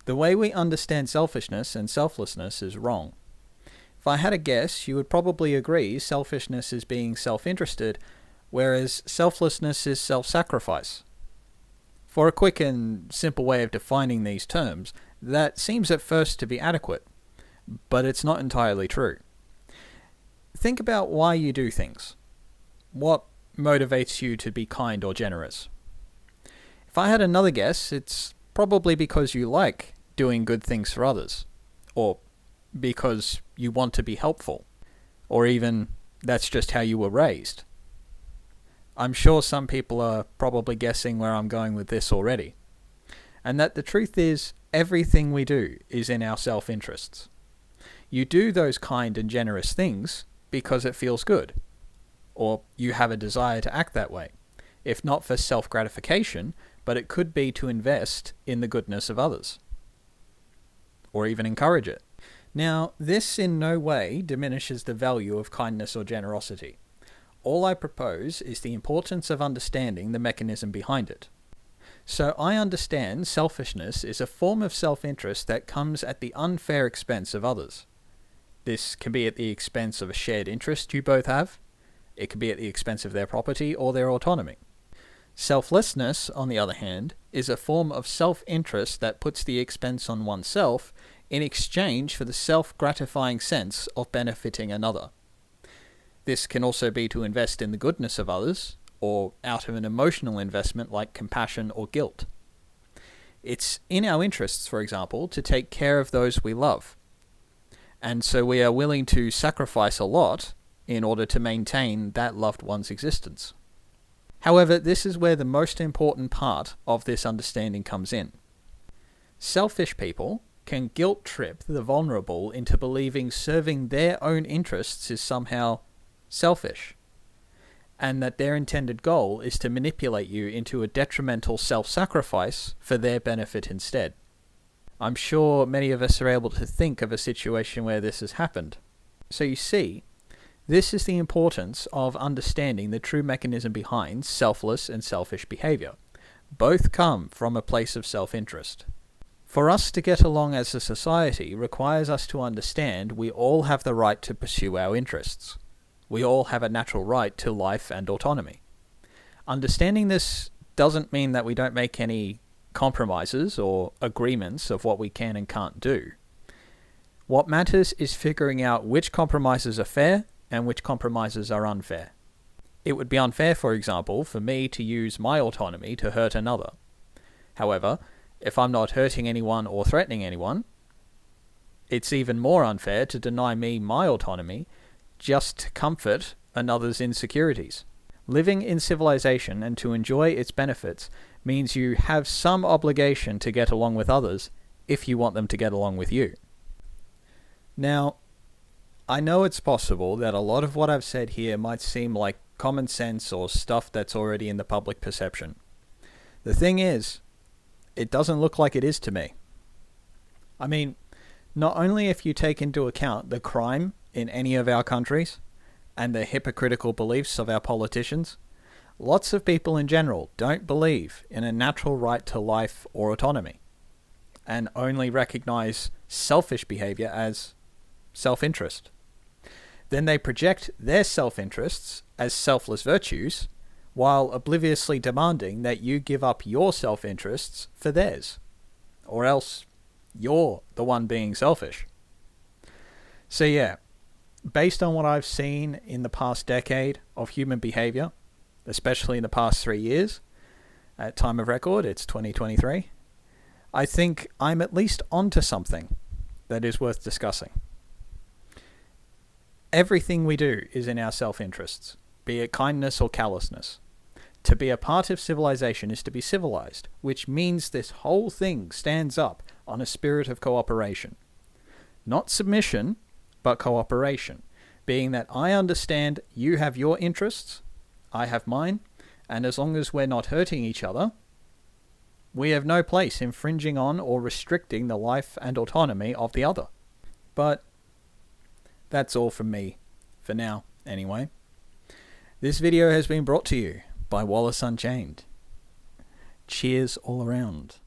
The way we understand selfishness and selflessness is wrong. If I had a guess, you would probably agree selfishness is being self-interested, whereas selflessness is self-sacrifice. For a quick and simple way of defining these terms, that seems at first to be adequate, but it's not entirely true. Think about why you do things. What motivates you to be kind or generous? If I had another guess, it's probably because you like doing good things for others, or because you want to be helpful, or even that's just how you were raised. I'm sure some people are probably guessing where I'm going with this already, and that the truth is everything we do is in our self-interests. You do those kind and generous things because it feels good, or you have a desire to act that way, if not for self-gratification, but it could be to invest in the goodness of others, or even encourage it. Now, this in no way diminishes the value of kindness or generosity. All I propose is the importance of understanding the mechanism behind it. So I understand selfishness is a form of self-interest that comes at the unfair expense of others. This can be at the expense of a shared interest you both have. It can be at the expense of their property or their autonomy. Selflessness, on the other hand, is a form of self-interest that puts the expense on oneself in exchange for the self-gratifying sense of benefiting another. This can also be to invest in the goodness of others, or out of an emotional investment like compassion or guilt. It's in our interests, for example, to take care of those we love. And so we are willing to sacrifice a lot in order to maintain that loved one's existence. However, this is where the most important part of this understanding comes in. Selfish people can guilt trip the vulnerable into believing serving their own interests is somehow selfish, and that their intended goal is to manipulate you into a detrimental self-sacrifice for their benefit instead. I'm sure many of us are able to think of a situation where this has happened. So you see, this is the importance of understanding the true mechanism behind selfless and selfish behavior. Both come from a place of self-interest. For us to get along as a society requires us to understand we all have the right to pursue our interests. We all have a natural right to life and autonomy. Understanding this doesn't mean that we don't make any compromises or agreements of what we can and can't do. What matters is figuring out which compromises are fair and which compromises are unfair. It would be unfair, for example, for me to use my autonomy to hurt another. However, if I'm not hurting anyone or threatening anyone, it's even more unfair to deny me my autonomy just to comfort another's insecurities. Living in civilization and to enjoy its benefits means you have some obligation to get along with others if you want them to get along with you. Now, I know it's possible that a lot of what I've said here might seem like common sense or stuff that's already in the public perception. The thing is, it doesn't look like it is to me. I mean, not only if you take into account the crime in any of our countries and the hypocritical beliefs of our politicians, lots of people in general don't believe in a natural right to life or autonomy and only recognize selfish behavior as self-interest. Then they project their self-interests as selfless virtues while obliviously demanding that you give up your self-interests for theirs, or else you're the one being selfish. So yeah, based on what I've seen in the past decade of human behavior, especially in the past 3 years, at time of record, it's 2023, I think I'm at least onto something that is worth discussing. Everything we do is in our self-interests, be it kindness or callousness. To be a part of civilization is to be civilized, which means this whole thing stands up on a spirit of cooperation. Not submission, but cooperation, being that I understand you have your interests, I have mine, and as long as we're not hurting each other, we have no place infringing on or restricting the life and autonomy of the other. But that's all from me, for now, anyway. This video has been brought to you by Wallace Unchained. Cheers all around.